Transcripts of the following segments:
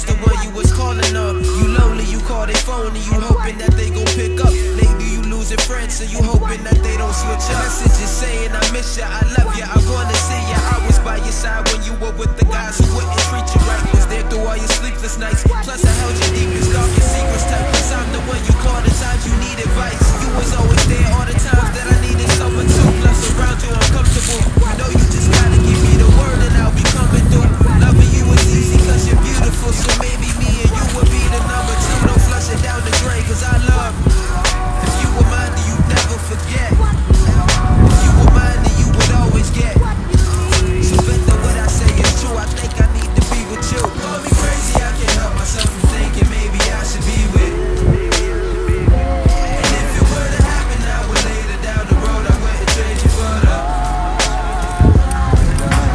that's the one you was calling on. You lonely, you call their phone and you hoping that they gon' pick up. Maybe you losing friends, so you hoping that they don't switch up. Messages saying I miss ya, I love ya, I wanna see ya. I was by your side when you were with the guys who wouldn't treat you right. Was there through all your sleepless nights. Plus I held your deepest, darkest secrets tight. Cause I'm the one you call the times you need advice. You was always there all the times that I needed someone too. Plus around you I'm comfortable. You know you just gotta give me the word and I'll be coming through. Loving you is easy cause you're beautiful. So maybe me and you would be the number two. Don't flush it down the drain cause I love. If you were mine then you'd never forget. If you were mine then you would always get. So bet that what I say is true. I think I need to be with you. Call me crazy, I can't help myself from thinking maybe I should be with. And if it were to happen I would later down the road I wouldn't trade you for the.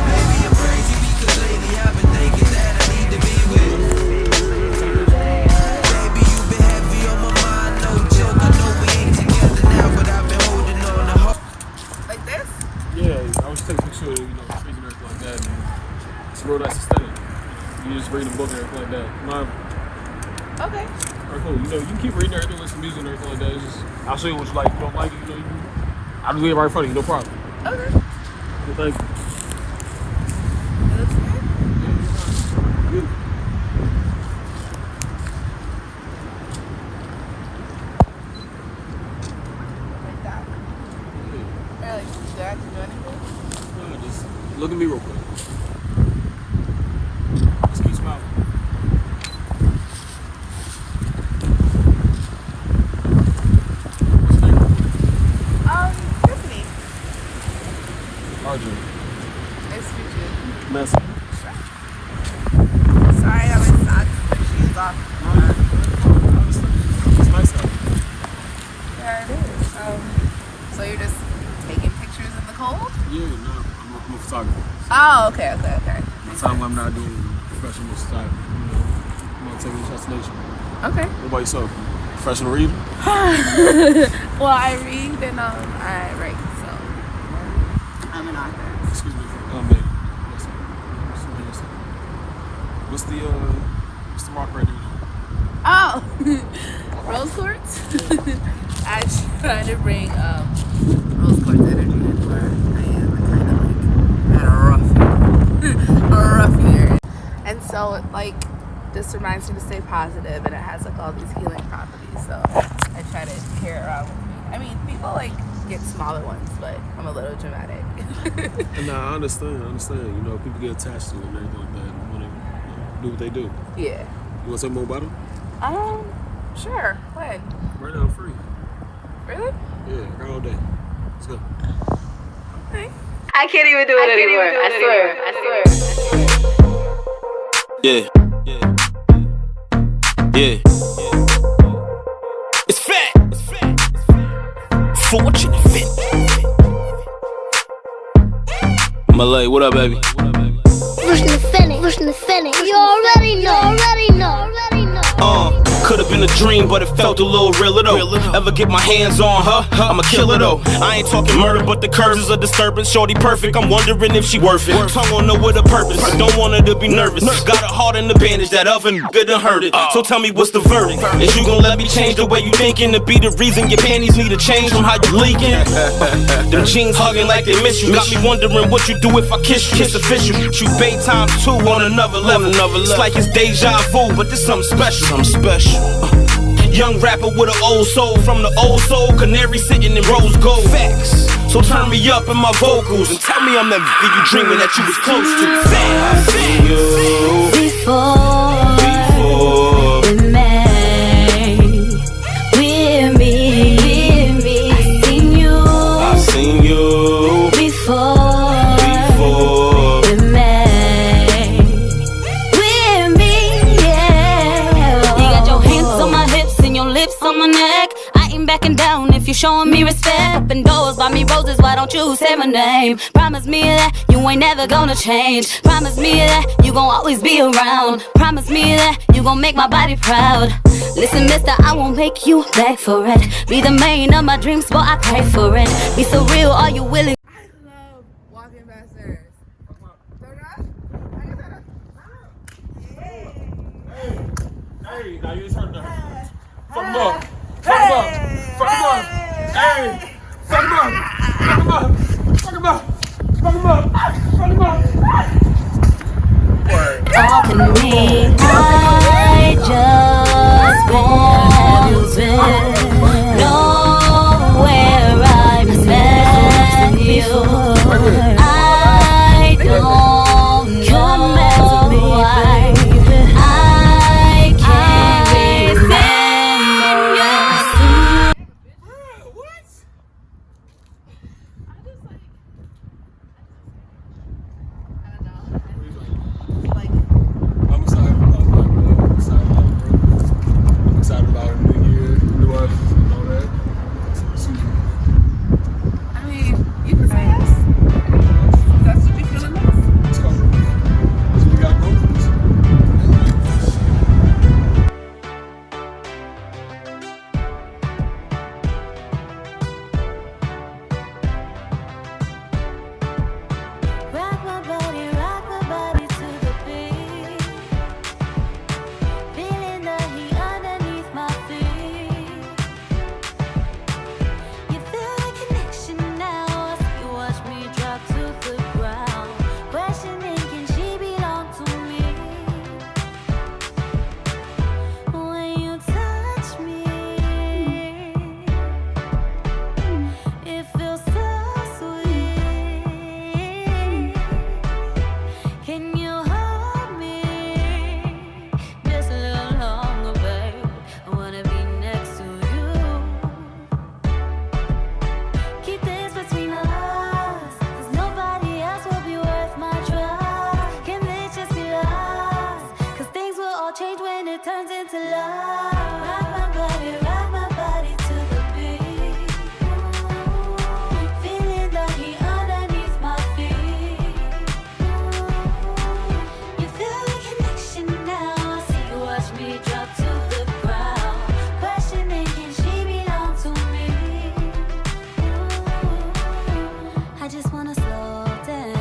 Maybe I'm crazy because lately I've been thinking that I need to be with. Baby you've been heavy on my mind, no joke. I know we ain't together now but I've been holding on to hope. Like this? Yeah, I was taking pictures of, you know, trees and everything like that. And it's real nice aesthetic. You just read the book and everything like that. Okay. Alright, cool. You know, you can keep reading everything with some music and everything like that. It's just, I'll show you what you like. If you don't like it, you know, I'll just leave it right in front of you, no problem. Okay. Well, thank you. It looks good. Yeah, good. Like that. Yeah. Or like, do I have to do anything? No, just look at me real quick. Just keep smiling. What's your name? Tiffany. Arjun. Nice to meet you. Messy. Sorry, I have my socks and shoes off. It's nice out. There it is. So you're just taking pictures in the cold? Yeah, no, I'm a photographer. Oh, okay. My time I'm not doing professional stuff, you know, I'm not taking shots of nature. Okay. What about yourself? Professional reader? Well, I read and I write, so I'm an author. Excuse me. Maybe. What's the mark right there? Oh, rose quartz. I try to bring rose quartz energy in where I am. I kind of like had a rough year, and so like this reminds me to stay positive, and it has like all these healing properties. So I try to carry it around with me. I mean, people like get smaller ones, but I'm a little dramatic. Nah, I understand. You know, people get attached to it and everything like that and want to do what they do. Yeah. You want to say more about it? Sure. When? Right now, I'm free. Really? Yeah, right all day. Let's go. Okay. I can't even do it anymore. I swear. Yeah. It's fat. Fortunate fit. Malay, what up, baby? Pushing the finish. You already know. Could've been a dream, but it felt a little realer though. Ever get my hands on her? I'ma kill her though. I ain't talking murder, but the curves is a disturbance. Shorty perfect, I'm wondering if she worth it. Tongue on her with a purpose, don't want her to be nervous. Got a heart in the bandage, that oven done hurt it. So tell me what's the verdict? Is you gon' let me change the way you thinking to be the reason your panties need a change from how you leaking? Them jeans hugging like they miss you. Got me wondering what you do if I kiss you. Kiss official. Shoot Bay times 2 on another level. It's like it's deja vu, but this something special. Young rapper with an old soul, from the old soul, canary sitting in rose gold. Facts. So turn me up in my vocals and tell me I'm that you dreaming that you was close to. Facts. I seen you Before we met, with me. I seen you before. On my neck, I ain't backing down if you showing me respect. Open doors, buy me roses, why don't you say my name? Promise me that you ain't never gonna change. Promise me that you gon' always be around. Promise me that you gon' make my body proud. Listen, mister, I won't make you beg for it. Be the man of my dreams, boy, I pray for it. Be so real, are you willing? I love walking past stairs. Don't rush. I guess I don't. Hey, now you just heard that. Fuck him up. Fuck him up. Fuck him up. Hey, fuck him up. Fuck him up. Fuck him up. Fuck him up. Fuck him up. Talk to me. I just want you to know where I'm missing you. I don't know why I can't remember you. What? I'm excited about life, bro. I'm excited about growth. I'm excited about a new year, new us, and all that. I mean, you can say yes. That's what you feel enough. Let's go. So we got growth. Rock my body to the beat. Feeling the heat underneath my feet. You feel the connection now. You watch me drop to the ground. Questioning, can she belong to me? When you touch me, it feels so sweet. Can you hold me just a little longer, babe? I wanna be next to you. Keep this between us, 'cause nobody else will be worth my trust. Can this just be lost? 'Cause things will all change when it turns into love. Rock my body to the beat. Feeling the heat underneath my feet. You feel the connection now. I see you watch me drop to the ground. Questioning, can she belong to me? I just wanna slow down.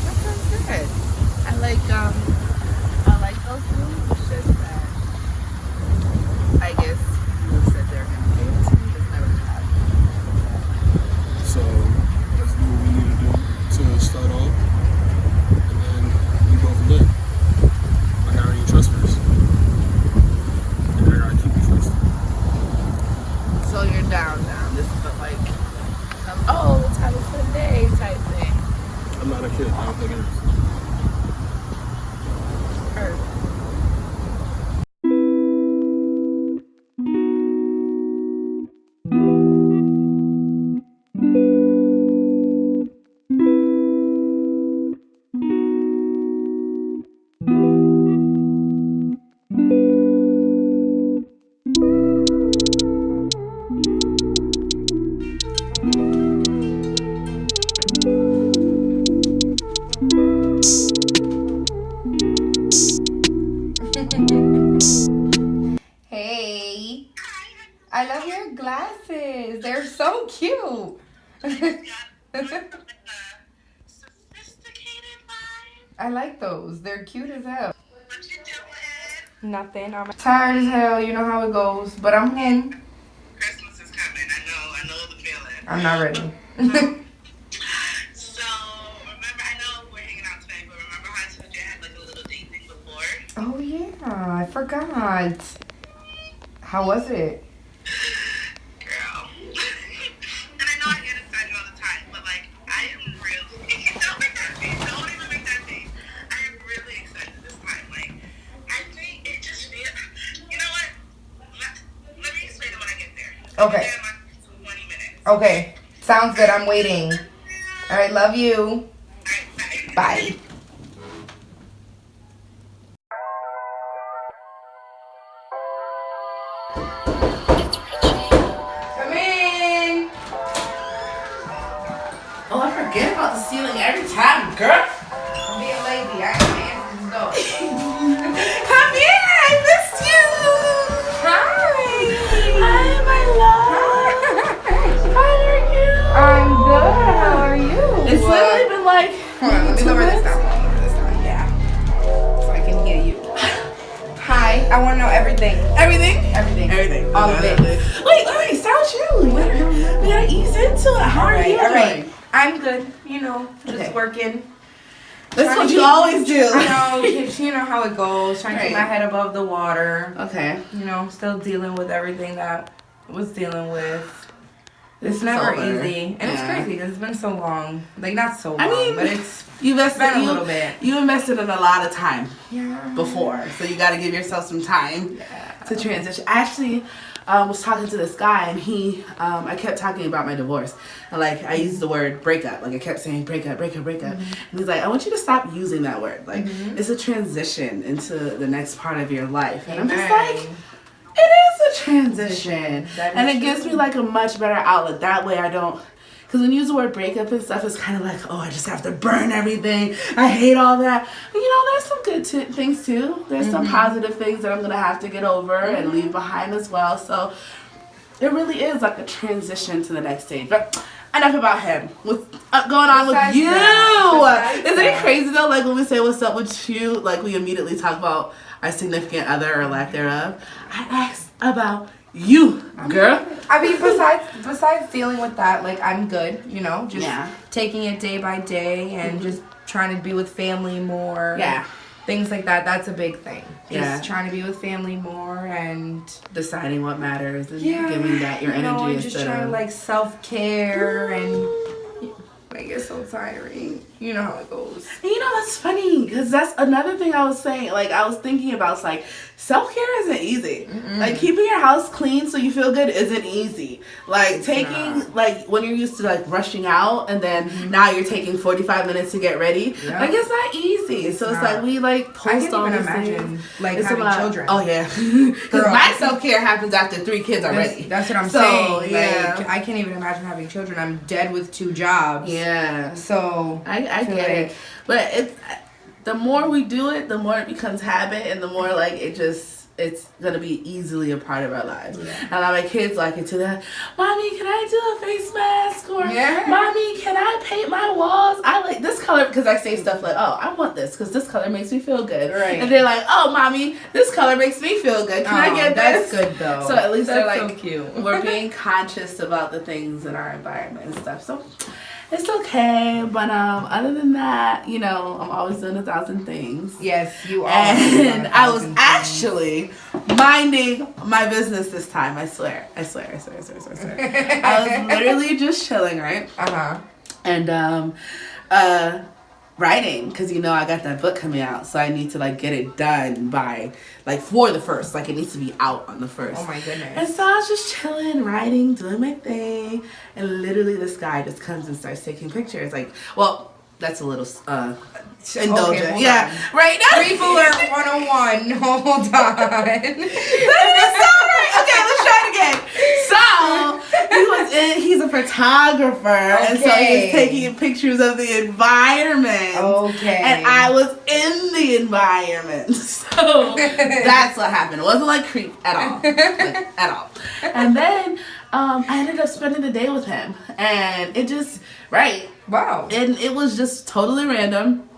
That sounds good. I like those moves. It's just that I guess you said they're gonna pay it to me. Just never happened. So let's do what we need to do to start off, and then we go from there. I gotta earn trust first, and I gotta keep you trust. So you're down. This is the like, time for the day type thing. I'm not a kid. I don't think it is. Heard. Hey, I love your glasses. They're so cute. I like those. They're cute as hell. Nothing. I'm tired as hell. You know how it goes. But I'm in. Christmas is coming. I know the feeling. I'm not ready. So, remember, I know we're hanging out today, but remember how I told you I had like a little date thing before? Oh, yeah. I forgot. How was it? Girl. And I know I get excited all the time, but like, I am really, don't make that face. Don't even make that face. I am really excited this time. Like, I think it just feels, you know what? Let me explain it when I get there. Okay. I'll be there in like 20 minutes. Okay. Sounds good. I'm waiting. All right. Love you. All right, bye. Bye. Come in. Oh, I forget about the ceiling every time, girl. I'm being lazy. I ain't answering this door. Come in, I missed you. Hi, my love. How are you? I'm good. How are you? It's literally been like. Hold on. Let me lower this down. Yeah. I want to know everything. Everything? Everything. All of it. Wait, stop chilling. We gotta ease into it. How are you? All right. I'm good. You know, just working. That's what you always do. I know. You know how it goes. Trying to keep my head above the water. Okay. You know, still dealing with everything that I was dealing with. It's It's never over. easy. And it's crazy because it's been so long. Like, not so long, I mean, but it's you invested been a little bit. You invested in a lot of time Yeah. before, so you got to give yourself some time to transition. I actually was talking to this guy, and I kept talking about my divorce, and like I used the word breakup, like I kept saying breakup, and he's like, I want you to stop using that word. Like it's a transition into the next part of your life, and I'm just like, it is a transition, and it gives me like a much better outlook. That way I don't, because when you use the word breakup and stuff, it's kind of like, oh, I just have to burn everything. I hate all that. But, you know, there's some good things too. There's some positive things that I'm going to have to get over and leave behind as well. So it really is like a transition to the next stage. But enough about him. What's going on with you? Isn't it crazy though? Like when we say what's up with you, like we immediately talk about our significant other or lack thereof. I asked about you, girl. I mean, besides dealing with that, like, I'm good, you know, just taking it day by day and just trying to be with family more. Yeah. Things like that. That's a big thing. Just trying to be with family more and deciding what matters and giving that your energy and instead just trying to, of like, self-care and like it's so tiring. You know how it goes. And you know, that's funny because that's another thing I was saying. Like, I was thinking about, it's like, self-care isn't easy. Like, keeping your house clean so you feel good isn't easy. Like, like, when you're used to, like, rushing out and then now you're taking 45 minutes to get ready. Like, it's not easy. It's like, we, like, post all these things. Like, it's having children. Oh, yeah. Because my self-care happens after 3 kids are ready. That's what I'm saying. Like, I can't even imagine having children. I'm dead with 2 jobs. Yeah. So I get it. But it's, the more we do it, the more it becomes habit, and the more like it's gonna be easily a part of our lives. And my kids like it too. That, Mommy, can I do a face mask? Or Mommy, can I paint my walls? I like this color, because I say stuff like, oh, I want this because this color makes me feel good. Right. And they're like, oh, Mommy, this color makes me feel good. Can I get this? That's good though. So at least that's they're like, so cute. We're being conscious about the things in our environment and stuff. So it's okay, but other than that, you know, I'm always doing 1,000 things. Yes, you are. And I was actually minding my business this time. I swear. I was literally just chilling, right? And writing, because you know I got that book coming out, so I need to like get it done by like for the 1st. Like, it needs to be out on the 1st. Oh my goodness. And so I was just chilling, writing, doing my thing, and literally this guy just comes and starts taking pictures. Like, well, that's a little indulgent. Okay, yeah. on. Right now. Brief alert 101. Hold on. That didn't sound right. Okay, let's try it again. So he's a photographer, and so he was taking pictures of the environment. Okay. And I was in the environment. So that's what happened. It wasn't like creep at all. Like, at all. And then I ended up spending the day with him, and it just wow. And it was just totally random.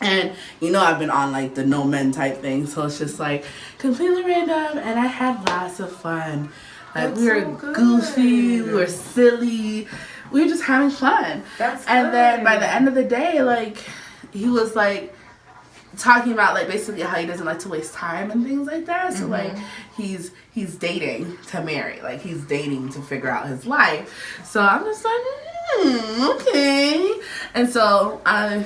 And, you know, I've been on, like, the no men type thing. So it's just, like, completely random. And I had lots of fun. Like, we were goofy. We were silly. We were just having fun. And then by the end of the day, like, he was, like, talking about, like, basically how he doesn't like to waste time and things like that. So, like, he's dating to marry. Like, he's dating to figure out his life. So I'm just like, okay. And so a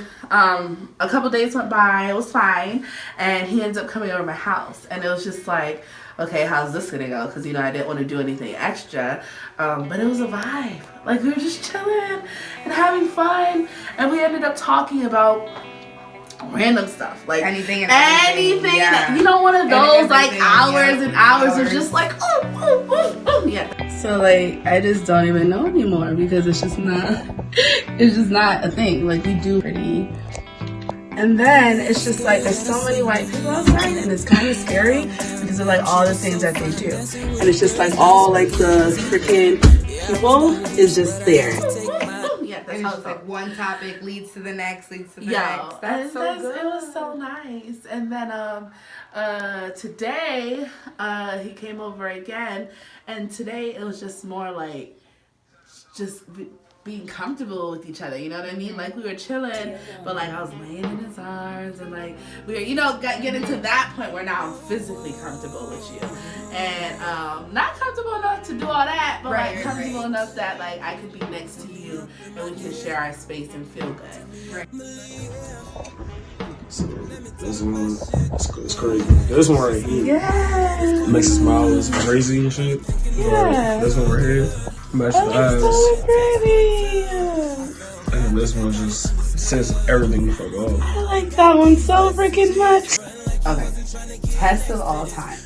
couple days went by, it was fine, and he ends up coming over to my house, and it was just like, okay, how's this gonna go? Because, you know, I didn't want to do anything extra, but it was a vibe. Like, we were just chilling and having fun, and we ended up talking about random stuff, like anything. You know, one of those like hours and hours of just like So like, I just don't even know anymore, because it's just not a thing. Like, we do pretty. And then it's just like, there's so many white people outside, and it's kind of scary because of like all the things that they do. And it's just like all like the freaking people is just there. Yeah, that's it's like one topic leads to the next, leads to the next. That's so good. It was so nice. And then today he came over again, and today it was just more like being comfortable with each other, you know what I mean? Like, we were chilling, but like I was laying in his arms, and like we were, you know, getting to that point where now I'm physically comfortable with you, and not comfortable enough to do all that, but like comfortable enough that like I could be next to you and we can share our space and feel good. So this one, it's crazy. This one right here makes it smile. It's crazy and shit. Yeah. This one right here matches the eyes. So pretty. And this one just says everything the fuck off. I like that one so freaking much. Okay, test of all time.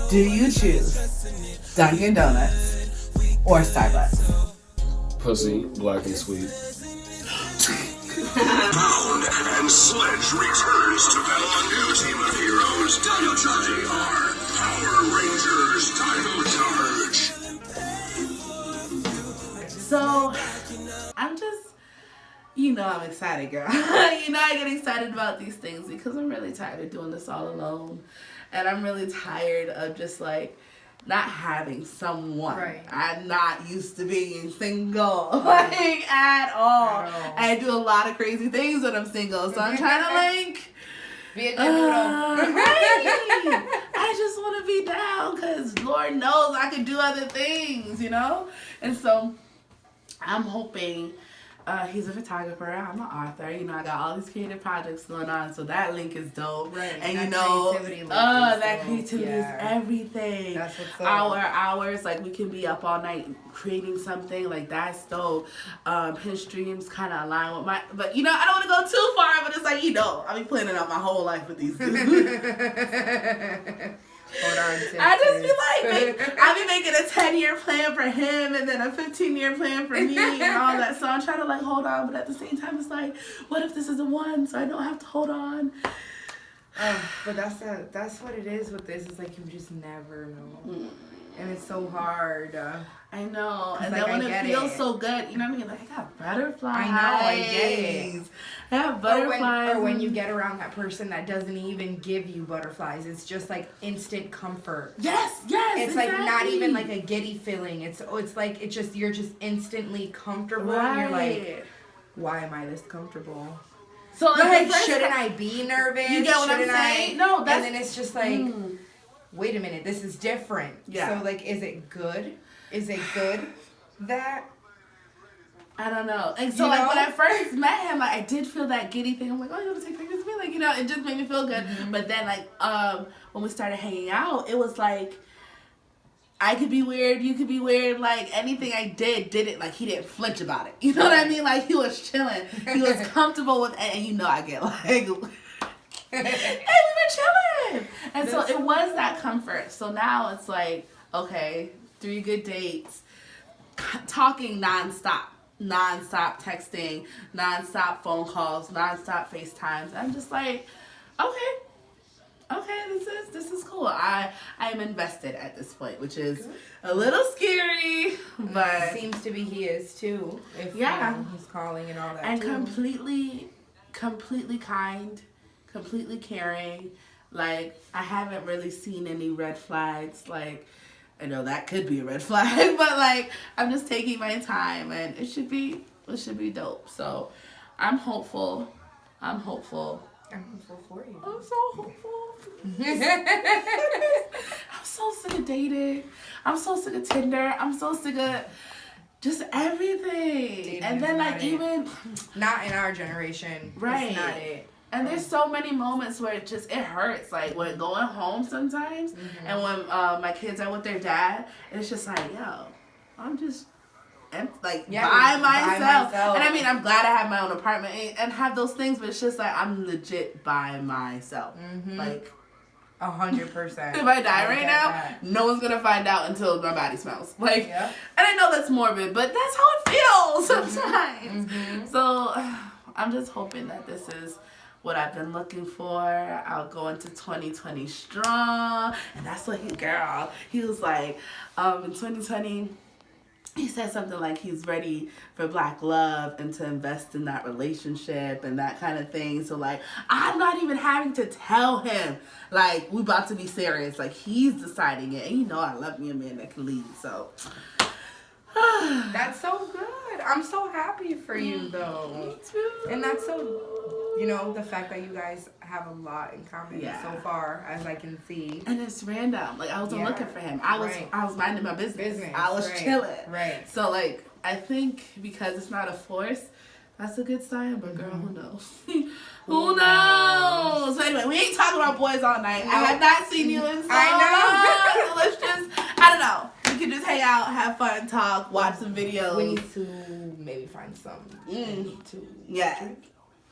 Do you choose Dunkin' Donuts or Starbucks? Pussy, black and sweet. Pound and Sledge returns to battle a new team of heroes, Dino Charging our Power Rangers Dino Charge. So, I'm just, you know, I'm excited, girl. You know, I get excited about these things because I'm really tired of doing this all alone. And I'm really tired of just like not having someone. Right. I'm not used to being single, like at all. I do a lot of crazy things when I'm single, so I'm trying to like be a right. I just want to be down because Lord knows I can do other things, you know. And so I'm hoping. He's a photographer. I'm an author. You know, I got all these creative projects going on, so that link is dope. Right. And you know, that creativity is everything. That's what's up. Hours, like we can be up all night creating something. Like that's dope. His dreams kind of align with my, but you know, I don't want to go too far. But it's like, you know, I've been planning out my whole life with these dudes. Hold on, I just be like, I be making a 10-year plan for him and then a 15-year plan for me and all that. So I'm trying to like hold on, but at the same time, it's like, what if this is a one? So I don't have to hold on. But that's what it is with this. It's like you just never know, and it's so hard. I know, and like, then when it feels so good, you know what I mean? Like I got butterflies. I know, I get it. I have butterflies. Or when you get around that person that doesn't even give you butterflies, it's just like instant comfort. Yes. It's like not even like a giddy feeling. It's like you're just instantly comfortable, and you're like, why am I this comfortable? So like shouldn't I be nervous? You get what I'm saying? No, that's... And then it's just like, wait a minute, this is different. Yeah. So like, is it good? Is it good that? I don't know. And so like when I first met him, like I did feel that giddy thing. I'm like, oh, you want to take pictures of me? Like, you know, it just made me feel good. Mm-hmm. But then like when we started hanging out, it was like I could be weird, you could be weird. Like anything I did it like he didn't flinch about it. You know what I mean? Like he was chilling. He was comfortable with it, and you know I get like hey, we were chilling. And so it was that comfort. So now it's like, okay, 3 good dates, talking nonstop texting, nonstop phone calls, nonstop FaceTimes. I'm just like, okay, this is cool. I am invested at this point, which is a little scary, but seems to be he is too. If he's calling and all that, and too. completely kind, completely caring. Like I haven't really seen any red flags. Like I know that could be a red flag, but like I'm just taking my time, and it should be dope. So I'm hopeful. I'm hopeful for you. I'm so hopeful. I'm so sick of dating. I'm so sick of Tinder. I'm so sick of just everything. Dating and then like even not in our generation. Right. It's not it. And there's so many moments where it hurts. Like when going home sometimes, and when my kids are with their dad, and it's just like, yo, I'm just by myself. And I mean, I'm glad I have my own apartment and have those things, but it's just like I'm legit by myself. Like 100%. If I die right now, no one's gonna find out until my body smells. Like, and I know that's morbid, but that's how it feels sometimes. So I'm just hoping that this is what I've been looking for. I'll go into 2020 strong. And that's what he was like, in 2020, he said something like he's ready for black love and to invest in that relationship and that kind of thing. So, like, I'm not even having to tell him, like, we about to be serious. Like, he's deciding it. And you know I love me a man that can lead, so. That's so good. I'm so happy for you, though. Me too. And that's so, you know, the fact that you guys have a lot in common so far, as I can see. And it's random. Like, I wasn't looking for him. I was minding my business. I was chilling. Right. So, like, I think because it's not a force, that's a good sign. But girl, who knows? Who knows? So anyway, we ain't talking about boys all night. I have not seen you in so I long. So let's just, I don't know. We can just hang out, have fun, talk, watch some videos. We need to maybe find some. Need to. Yeah.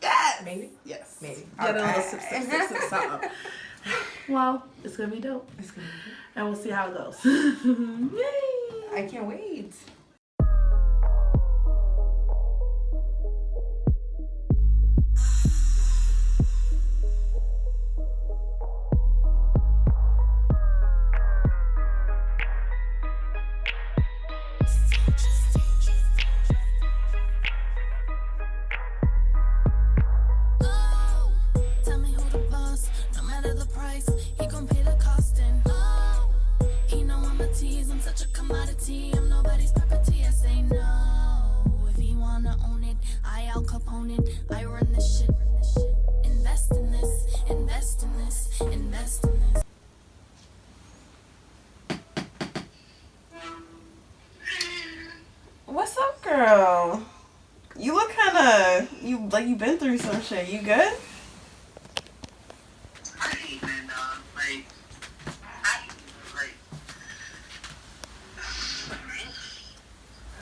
Yes. Maybe? Yes. Maybe. Get a little sip, something. Well, it's going to be dope. It's going to be dope. And we'll see how it goes. Yay. I can't wait. What's up, girl? You look kinda, like you've been through some shit. You good? I ain't been,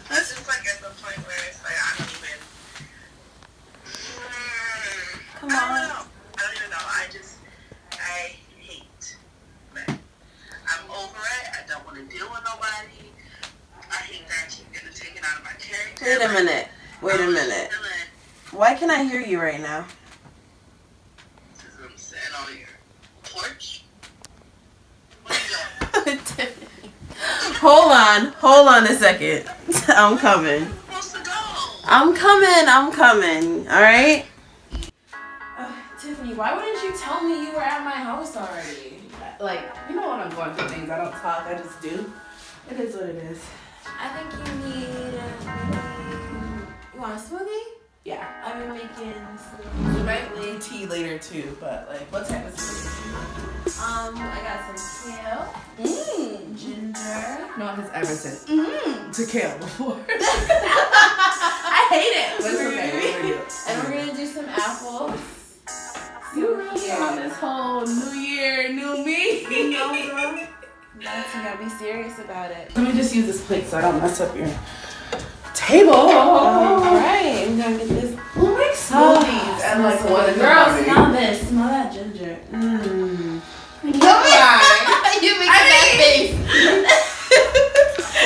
that's just like at the point where it's like, I don't even, Come I on. don't even know. I hate men. I'm over it. I don't want to deal with nobody. I hate that I keep getting taken out of my character. Wait a minute. Wait a minute. Why can I hear you right now? Because I'm sitting on your porch. Where you going? Hold on a second. I'm coming. I'm coming. All right. Tiffany, why wouldn't you tell me you were at my house already? Like, you know when I'm going through things, I don't talk, I just do. It is what it is. I think you need. You want a smoothie? Yeah. I've been making smoothie. We might need tea later too, but like, what type of smoothie? I got some kale, ginger. No one has ever said to kale before. I hate it. But it's okay. And we're gonna do some apples. You really on this whole new year, new me. You know, bro. You gotta be serious about it. Let me just use this plate so I don't mess up your table. Alright, I'm gonna get this. Who makes smoothies? And like what? Girl, smell this. Smell that ginger. You making that face.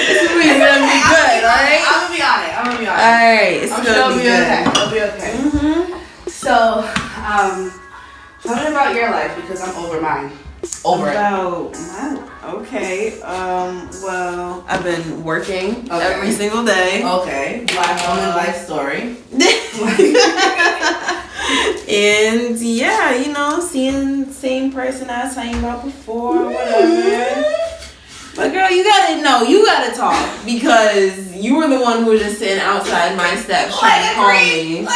This movie's gonna be good, alright? I'm gonna be on it. Alright, it's gonna be good. It'll be okay. So, tell me about your life because I'm over mine. Okay. Well, I've been working every single day. Okay. Black woman life story. And yeah, you know, seeing the same person I was talking about before, whatever. But girl, you gotta talk because you were the one who was just sitting outside my steps trying to call me.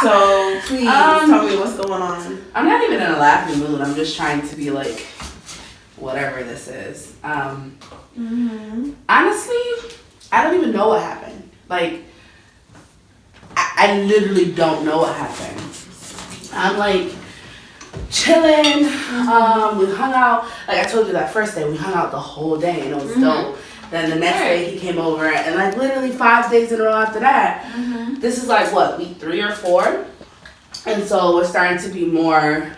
So please tell me what's going on. I'm not even in a laughing mood. I'm just trying to be like, whatever this is. Honestly, I don't even know what happened. Like, I literally don't know what happened. I'm like chilling. We hung out. Like I told you that first day, we hung out the whole day and it was dope. Then the next day he came over and like literally 5 days in a row after that. This is like what, week 3 or 4? And so we're starting to be more,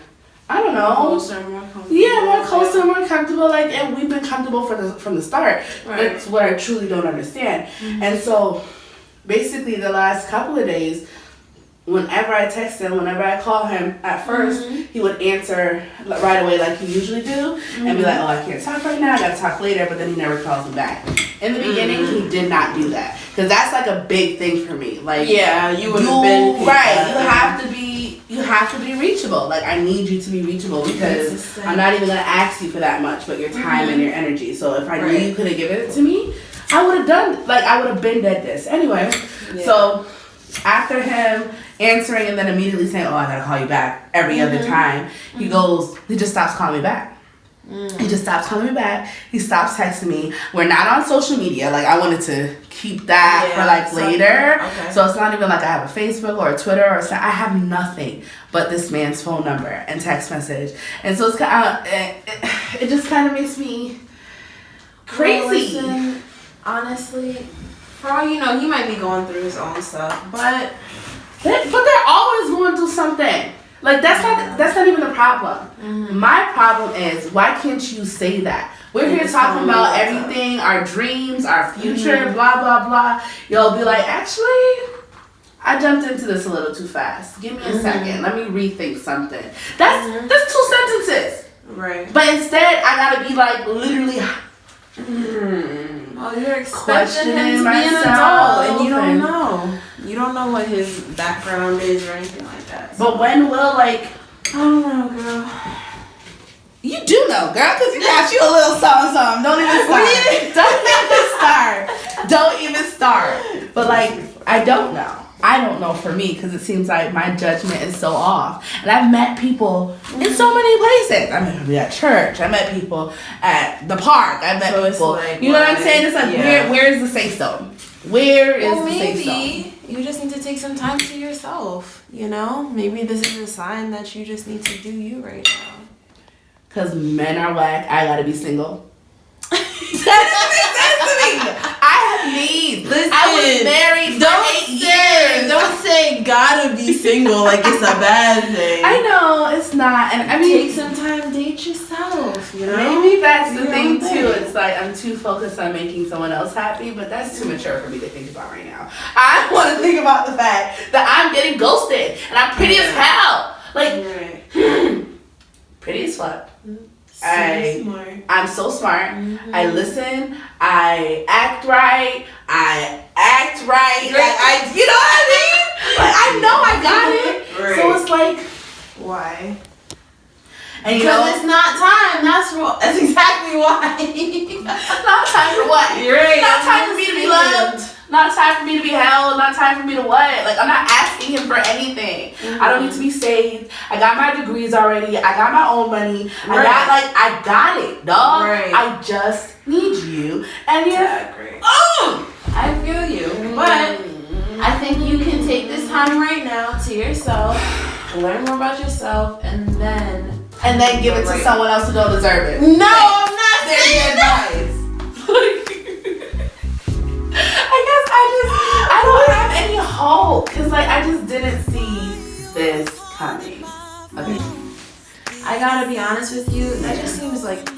I don't know. Closer, more comfortable. Yeah, more closer, more comfortable. Like, and we've been comfortable from the start. Right. That's what I truly don't understand. And so basically the last couple of days, whenever I text him, whenever I call him, at first he would answer right away like he usually do and be like, oh, I can't talk right now, I gotta talk later, but then he never calls me back. In the beginning, he did not do that. Because that's like a big thing for me. Like, yeah, you would have been right. You have to be reachable. Like, I need you to be reachable because I'm not even gonna ask you for that much, but your time and your energy. So if I knew you could have given it to me, I would have been dead this anyway. So after him answering and then immediately saying, "Oh, I gotta call you back" every other time, he just stops calling me back. He just stops calling me back. He stops texting me. We're not on social media. Like, I wanted to keep that for like later. Okay. So it's not even like I have a Facebook or a Twitter or something. I have nothing but this man's phone number and text message. And so it's kind of, it just kind of makes me crazy. Well, listen, honestly, for all you know, he might be going through his own stuff, but they're always going through something. Like, that's not even the problem. My problem is, why can't you say that? We're here talking about everything, our dreams, our future, blah, blah, blah. You'll be like, actually, I jumped into this a little too fast. Give me a second. Let me rethink something. That's 2 sentences. Right. But instead, I gotta be like, literally... Well, you're expecting him to be an adult, and you don't know. You don't know what his background is or anything like that. So. But when will, like... I don't know, girl. You do know, girl, because you got you a little something. Don't even start. But, like, I don't know. I don't know for me, because it seems like my judgment is so off. And I've met people in so many places. I met people at church. I met people at the park. I met people. Like, you know what I'm saying? It's like, where is the say-so? Where is the say-so? Maybe you just need to take some time to yourself, you know? Maybe this is a sign that you just need to do you right now. Because men are whack. I gotta be single. That's what it says to me. I have needs. Listen, I was married for 8 years. Don't say gotta be single like it's a bad thing. I know it's not, and I mean, take some time, date yourself. You know, maybe that's the thing too. It's like I'm too focused on making someone else happy, but that's too mature for me to think about right now. I want to think about the fact that I'm getting ghosted and I'm pretty as hell. Like, pretty as fuck. I'm so smart. I listen. I act right. Like, you know what I mean? Like, I know I got it. Right. So it's like, why? And because it's not time. That's exactly why. Not time for what? Right. Not time for me to be loved. Not time for me to be held. Not time for me to what? Like, I'm not asking him for anything. I don't need to be saved. I got my degrees already. I got my own money. Right. I got it, dog. Right. I just need you. And I feel you. But I think you can take this time right now to yourself, learn more about yourself, and then give it to someone else who don't deserve it. No, I'm not saying advice. I guess I don't have any hope because I just didn't see this coming. Okay. I gotta be honest with you, that just seems like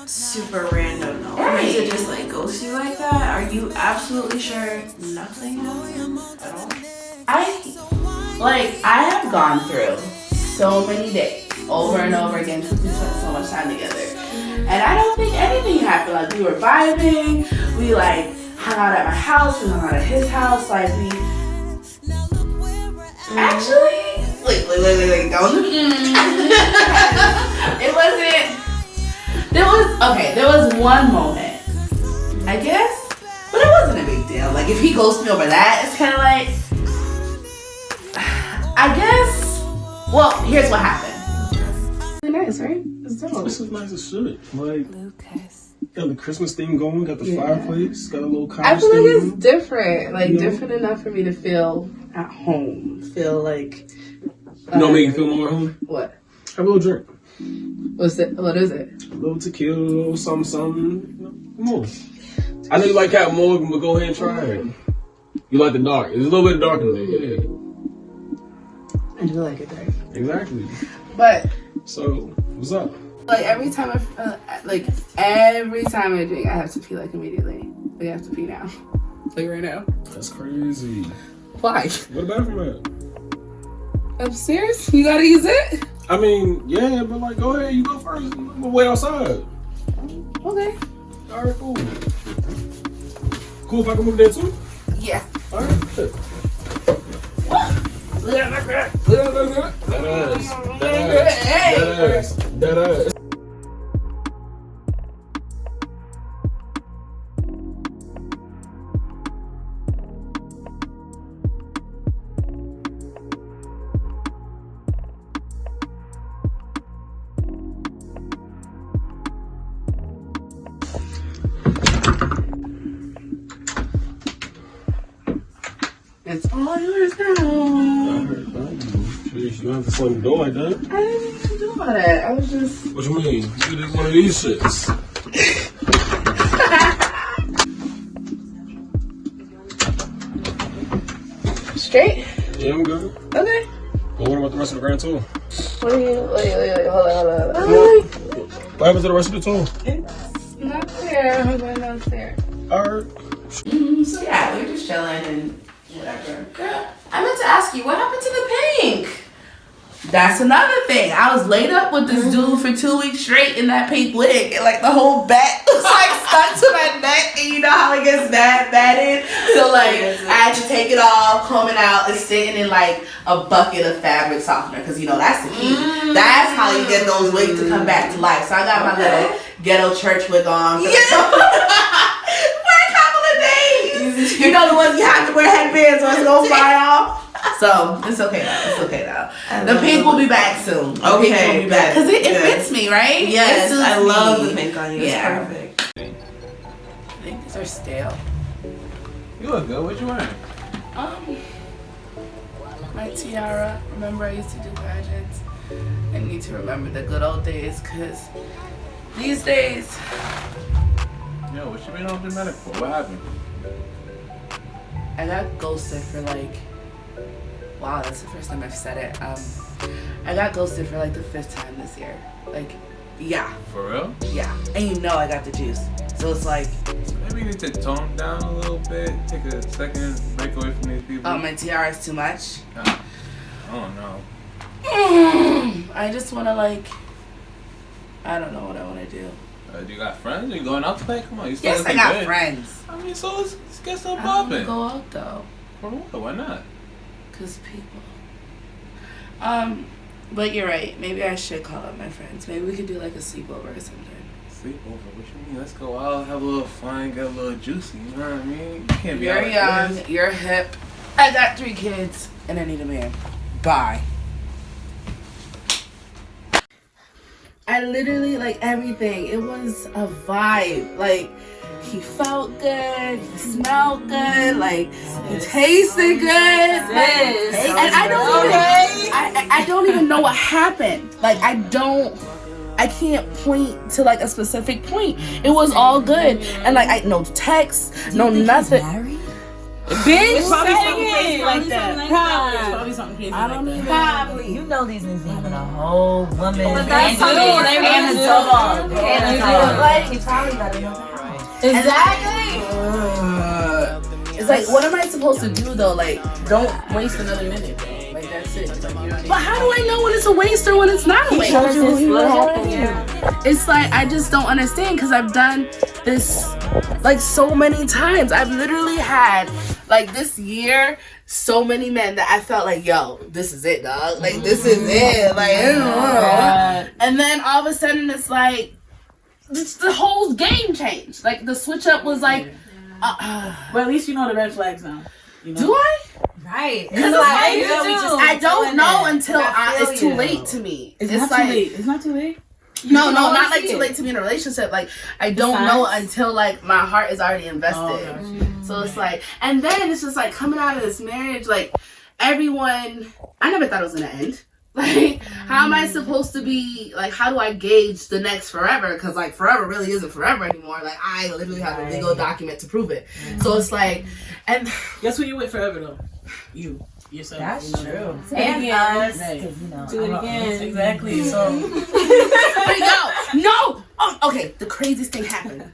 super random though. Right. To just ghost you like that. Are you absolutely sure nothing happened at all? I have gone through so many days over and over again because we spent so much time together. And I don't think anything happened. Like, we were vibing, we hung out at my house, we hung out at his house, actually, wait, don't. There was one moment, I guess, but it wasn't a big deal. Like, if he ghosted me over that, it's kind of like, I guess, well, here's what happened. Really nice, right? This is nice as shit. Like, got the Christmas theme going, got the fireplace, got a little couch. I feel like it's different, different enough for me to feel at home. Feel like. You know what make you feel more at home? What? Have a little drink. What is it? A little tequila, a little something. Come on. I know you like Captain Morgan, but go ahead and try it. You like the dark. It's a little bit dark in there, yeah. I do like it dark. Exactly. But. So, what's up? Every time I drink, I have to pee immediately. I have to pee now. Right now. That's crazy. Why? What about from that? Upstairs? You gotta use it? I mean, yeah, but go ahead, you go first. We'll wait outside. Okay. Alright, cool. cool if I can move there too? Yeah. Alright. Look at that. That ass. It's all yours now. You don't have to slam the door like that. I didn't even do all that. I was just. What you mean? You did one of these shits. Straight? Yeah, I'm good. Okay. Well, what about the rest of the grand tour? What do you. Wait, hold on. What happened to the rest of the tour? It's not there. I'm going downstairs. Alright. So yeah, we're just chilling and whatever. Girl, I meant to ask you, what happened to the pink? That's another thing. I was laid up with this dude for 2 weeks straight in that pink wig, and like the whole back was like stuck to my neck, and you know how it gets matted. So like I had to take it off, comb it out, and sitting in like a bucket of fabric softener, because you know that's the key. That's how you get those wigs to come back to life. So I got my little ghetto church wig on. You know the ones you have to wear headbands or it's gonna fly off. So it's okay now. It's okay now. The pink will be back soon. The pink will be back because it fits me, right? Yes, I love the pink on you. It's perfect. I think these are stale. You look good. What you wearing? My tiara. Remember, I used to do pageants. I need to remember the good old days because these days. Yo, what you been on dramatic for? What happened? I got ghosted for like, wow, that's the first time I've said it. I got ghosted for like the 5th time this year. Like, yeah. For real? Yeah. And you know I got the juice. So it's like. Maybe you need to tone down a little bit. Take a second, break away from these people. Oh, my tiara is too much? I don't know. I just want to like, I don't know what I want to do. Do you got friends? Are you going out tonight? Come on, you still Yes, I got good. friends. I mean, so let's get some I don't want popping. to go out though. For what? Why not? Because people. But you're right. Maybe I should call up my friends. Maybe we could do like a sleepover or something. Sleepover? What you mean? Let's go out, have a little fun, get a little juicy. You know what I mean? You can't be You're out like young. this. You're hip. I got 3 kids and I need a man. Bye. I literally, like, everything. It was a vibe. Like, he felt good. He smelled good. Like, he tasted good. And I don't even know what happened. Like, I can't point to, like, a specific point. It was all good. And, like, no text, no nothing. Bitch, probably something crazy like that. Probably something crazy I don't like even. Probably. You know these niggas having a whole woman But that's how they and a dog. And a dog. Like, He probably got another house. Exactly. It's like, what am I supposed to do though? Like, don't waste another minute. Like, that's it. Like, you know what I mean? But how do I know when it's a waste or when it's not a waste? It's like, I just don't understand because I've done this like so many times. I've literally had like this year so many men that I felt like, yo, this is it, dog. Like, this is it. Like, and then all of a sudden it's like the whole game changed. Like, the switch up was like, but at least you know the red flags now. You know? Do I? Right. Because I don't know until it's too late to me. It's not too late. It's not too late. No, not like too late to be in a relationship. Like, I don't know until like my heart is already invested. So it's like, and then it's just like coming out of this marriage, like everyone, I never thought it was gonna end. Like, how am I supposed to be, like, how do I gauge the next forever? Because, like, forever really isn't forever anymore. Like, I literally have a legal document to prove it. So it's like, and guess who you with forever though? You. Yourself. That's true. And us. Right. Do it again. Exactly. So. No. Oh, okay. The craziest thing happened.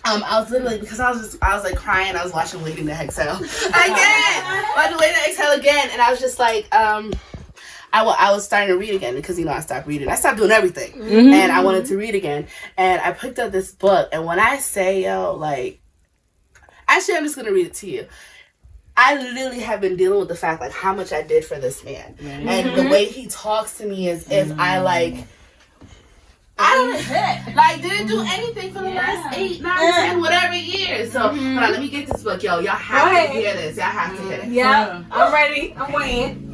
I was literally, because I was like crying. I was watching Waiting to Exhale again. Watching Waiting to Exhale again, and I was just like, I was starting to read again because, you know, I stopped reading. I stopped doing everything, and I wanted to read again. And I picked up this book, and when I say, yo, like, Actually, I'm just gonna read it to you. I literally have been dealing with the fact like how much I did for this man, and the way he talks to me is if I didn't do anything for the last 8, 9, 10, whatever years. So, hold on, let me get this book, yo. Y'all have to hear this. Y'all have to hear it. Yeah, I'm ready. I'm waiting.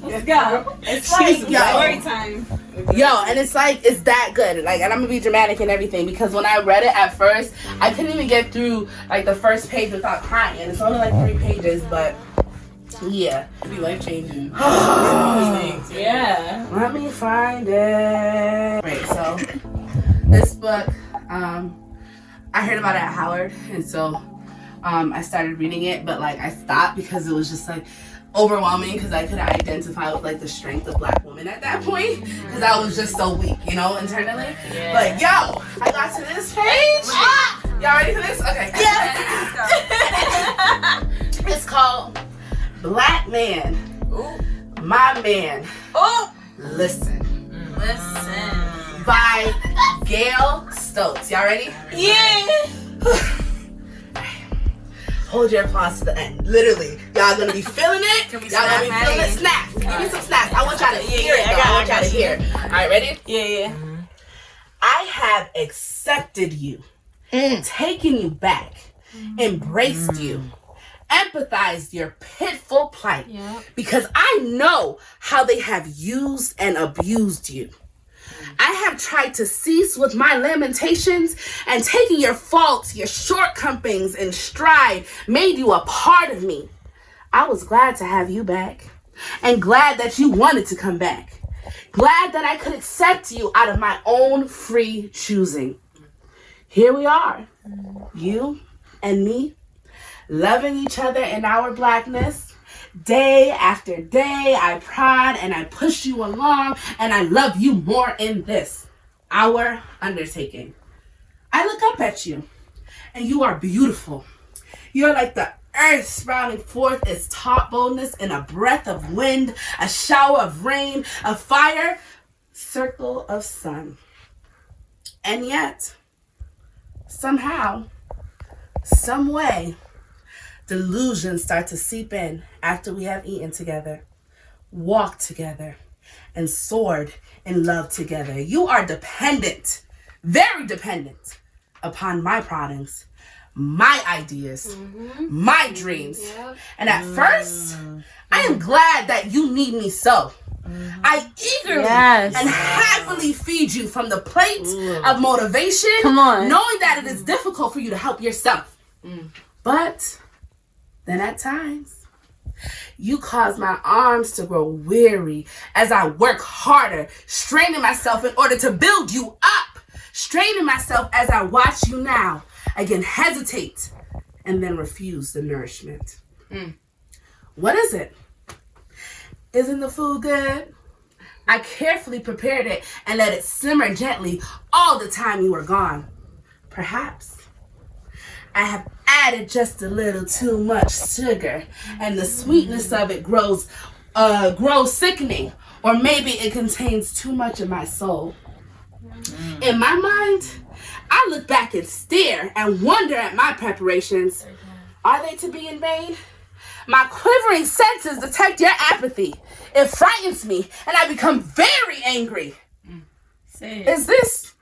Let's go. It's like story time. Yo, and it's that good. Like, and I'm gonna be dramatic and everything because when I read it at first, I couldn't even get through like the first page without crying. And it's only like 3 pages, but yeah, It'd be life changing. Yeah. let me find it. Right, so this book, I heard about it at Howard, and so I started reading it, but like I stopped because it was just like overwhelming because I couldn't identify with like the strength of Black women at that point because I was just so weak, you know, internally. Yeah. But yo, I got to this page. Y'all ready for this? Okay. Yeah. It's called Black Man, My Man. Oh, Listen. listen. By Gail Stokes. Y'all ready? Yeah. Hold your applause to the end. Literally. Y'all gonna be feeling it. Can we Y'all gonna be snap? feeling it. Snaps. Give me some snaps. I want y'all to hear it. I Though. I want y'all to hear it. Alright, ready? Yeah. I have accepted you, taken you back, embraced you, empathized your pitiful plight, because I know how they have used and abused you. I have tried to cease with my lamentations and taking your faults, your shortcomings in stride, made you a part of me. I was glad to have you back and glad that you wanted to come back. Glad that I could accept you out of my own free choosing. Here we are, you and me, loving each other in our Blackness. Day after day, I prod and I push you along, and I love you more in this, our undertaking. I look up at you, and you are beautiful. You're like the earth sprouting forth its top boldness in a breath of wind, a shower of rain, a fire, circle of sun. And yet, somehow, some way, delusions start to seep in after we have eaten together, walked together, and soared in love together. You are dependent, very dependent, upon my proddings, my ideas, my dreams. And at first, I am glad that you need me so. I eagerly and happily feed you from the plate of motivation, knowing that it is difficult for you to help yourself. But then at times, you cause my arms to grow weary as I work harder, straining myself in order to build you up, straining myself as I watch you now again hesitate and then refuse the nourishment. What is it? Isn't the food good? I carefully prepared it and let it simmer gently all the time you were gone. Perhaps I have added just a little too much sugar, and the sweetness of it grows sickening, or maybe it contains too much of my soul. In my mind, I look back and stare and wonder at my preparations. Are they to be in vain? My quivering senses detect your apathy. It frightens me, and I become very angry. Is this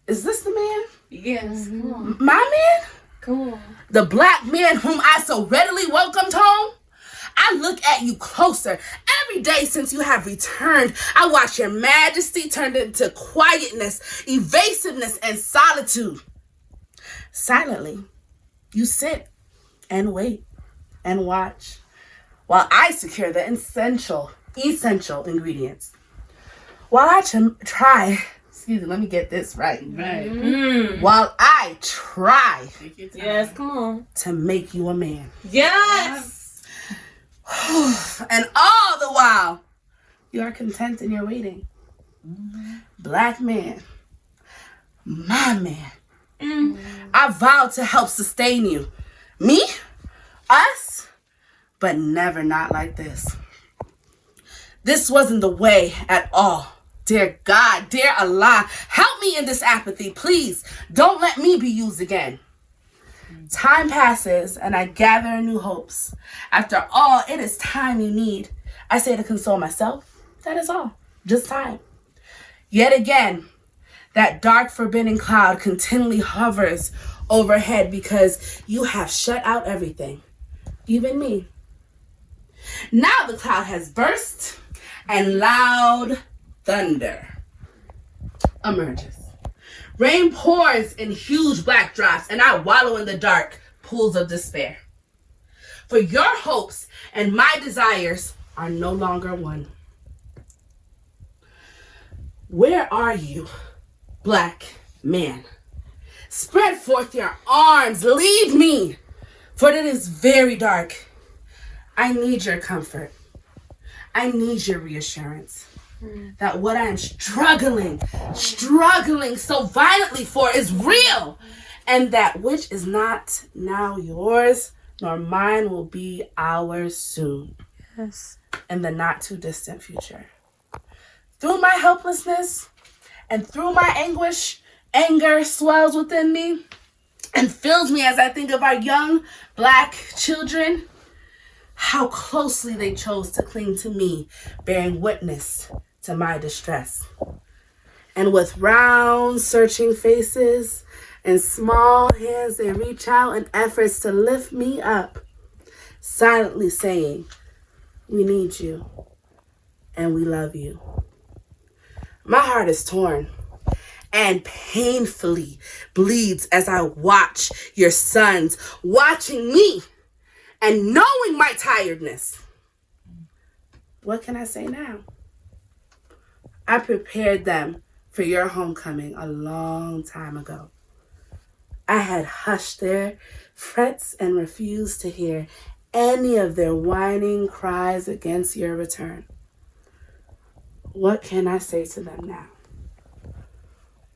the man? Yes. My man? Cool. The Black man whom I so readily welcomed home? I look at you closer. Every day since you have returned, I watch your majesty turned into quietness, evasiveness, and solitude. Silently, you sit and wait and watch while I secure the essential ingredients. While I try, excuse me, let me get this right. While I try Yes, come on. to make you a man. Yes. And all the while, you are content in your waiting. Black man, my man. I vow to help sustain you. Me, us, but never not like this. This wasn't the way at all. Dear God, dear Allah, help me in this apathy, please. Don't let me be used again. Time passes and I gather new hopes. After all, it is time you need. I say to console myself, that is all, just time. Yet again, that dark forbidden cloud continually hovers overhead because you have shut out everything, even me. Now the cloud has burst and loud thunder emerges. Rain pours in huge black drops and I wallow in the dark pools of despair. For your hopes and my desires are no longer one. Where are you, black man? Spread forth your arms, lead me, for it is very dark. I need your comfort. I need your reassurance that what I am struggling so violently for is real, and that which is not now yours nor mine will be ours soon. Yes. In the not too distant future. Through my helplessness and through my anguish, anger swells within me and fills me as I think of our young black children, how closely they chose to cling to me, bearing witness to my distress. And with round, searching faces and small hands, they reach out in efforts to lift me up, silently saying, we need you and we love you. My heart is torn and painfully bleeds as I watch your sons watching me and knowing my tiredness. What can I say now? I prepared them for your homecoming a long time ago. I had hushed their frets and refused to hear any of their whining cries against your return. What can I say to them now?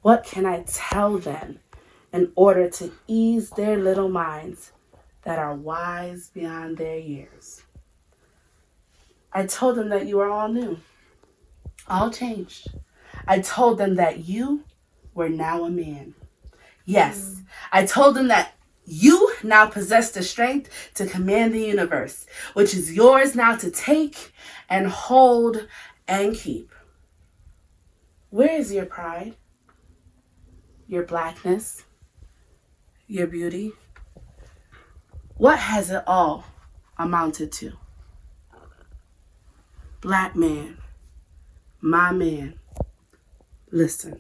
What can I tell them in order to ease their little minds that are wise beyond their years? I told them that you are all new, all changed. I told them that you were now a man. Yes, I told them that you now possess the strength to command the universe, which is yours now to take and hold and keep. Where is your pride? Your blackness? Your beauty? What has it all amounted to? Black man, my man, listen.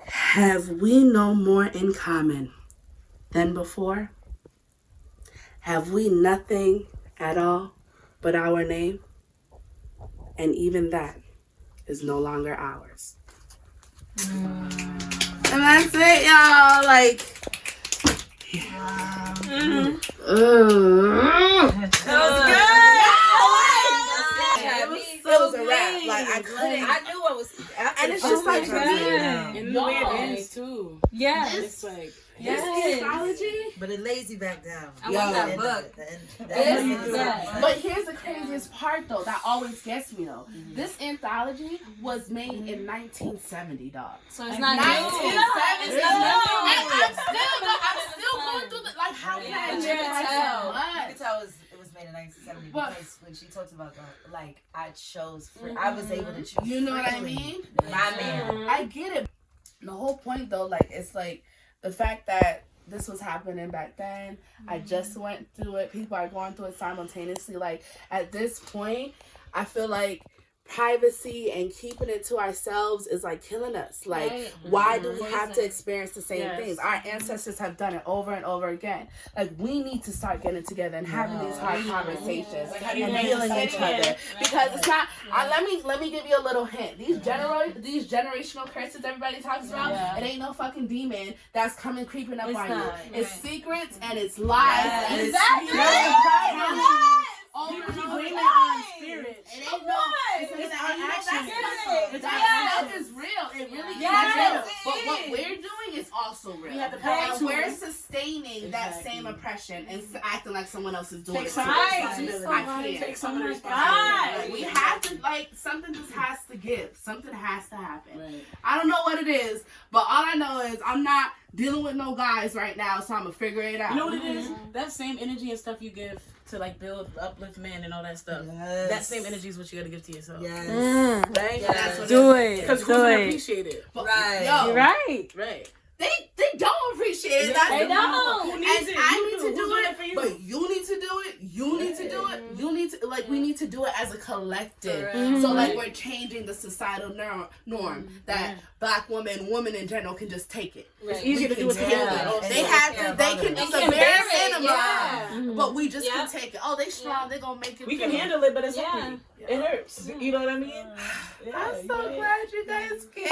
Have we no more in common than before? Have we nothing at all but our name? And even that is no longer ours. And that's it, y'all. Like, That was good. It was a wrap. Like, I couldn't. I knew what was. And it's just like, And the way it ends too. Yeah. It's like, yes. Astrology. But it lays you back down. I want that book. But here's the craziest part, though, that always gets me, though. This anthology was made in 1970, dog. So it's not 1970. I'm still going through the, like, how can I tell? You can tell it was made in 1970 because when she talks about like I chose I was able to choose. You know what I mean? My man. I get it. The whole point, though, like, it's like the fact that this was happening back then. I just went through it. People are going through it simultaneously. Like, at this point, I feel like privacy and keeping it to ourselves is like killing us. Like, why do we have to experience the same things? Our ancestors have done it over and over again. Like, we need to start getting together and having these hard conversations and healing each other. Because it's not. Let me give you a little hint. These generational curses everybody talks about. It ain't no fucking demon that's coming creeping up on you. It's secrets and it's lies and it's on spirit. It ain't no. It's our actions. That is real. It really is real. But what we're doing is also real. And we're sustaining that same oppression and acting like someone else is doing it. I can't. Take some responsibility. We have to, like, something just has to give. give. Something has to happen. Right. I don't know what it is, but all I know is I'm not dealing with no guys right now, so I'm gonna figure it out. You know what it is? That same energy and stuff you give to like build, uplift men and all that stuff. Yes. That same energy is what you gotta give to yourself. Yes. Right? Yes. That's what Do it. Because who's gonna appreciate it? Right. Yo, you're right. Right. They don't appreciate it. That's They don't. Who needs it? I need to do it, but you need to do it. You need to do it. You need to, like, we need to do it as a collective. So, like, we're changing the societal norm that black women in general can just take it. It's easier to do it together. They can do the bare minimum, but we just can take it. Oh, they strong. They're going to make it. We can handle it, but it's hard. It hurts. You know what I mean? I'm so glad you guys came.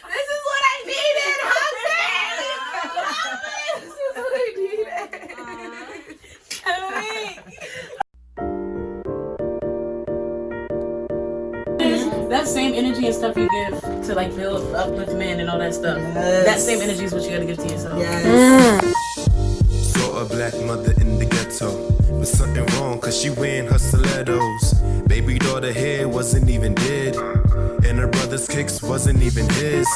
This is what I needed, husband. This is what I needed. That same energy and stuff you give to like build, uplift men and all that stuff. Yes. That same energy is what you gotta give to yourself. Yes. Saw a black mother in the ghetto, but something wrong cause she wearing her stilettos. Baby daughter hair wasn't even dead, and her brother's kicks wasn't even his.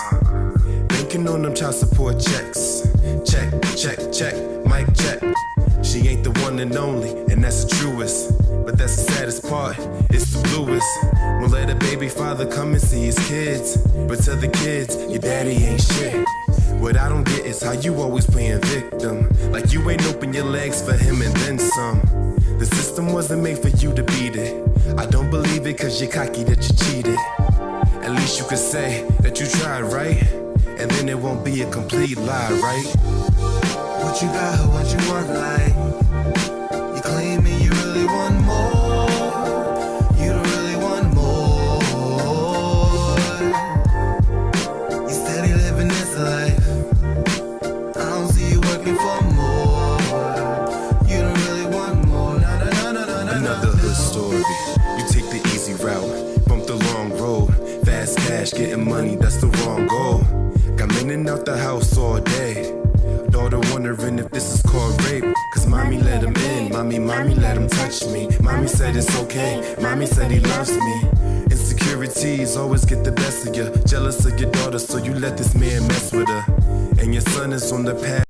Banking on them child support checks. Check, check, check, mic check. She ain't the one and only, and that's the truest. But that's the saddest part, it's the bluest. Won't let a baby father come and see his kids, but tell the kids, your daddy ain't shit. What I don't get is how you always playing victim, like you ain't open your legs for him and then some. The system wasn't made for you to beat it. I don't believe it cause you're cocky that you cheated. At least you could say that you tried, right? And then it won't be a complete lie, right? What you got, what you want, like? You claiming you really want more. You don't really want more. You steady living this life. I don't see you working for more. You don't really want more. Another hood story. You take the easy route, bump the long road. Fast cash, getting money, that's the wrong goal. Got men in out the house all day. Daughter wondering if this is called rape. Cause mommy let him in, mommy let him touch me. Mommy said it's okay, mommy said he loves me. Insecurities always get the best of you. Jealous of your daughter, so you let this man mess with her. And your son is on the path.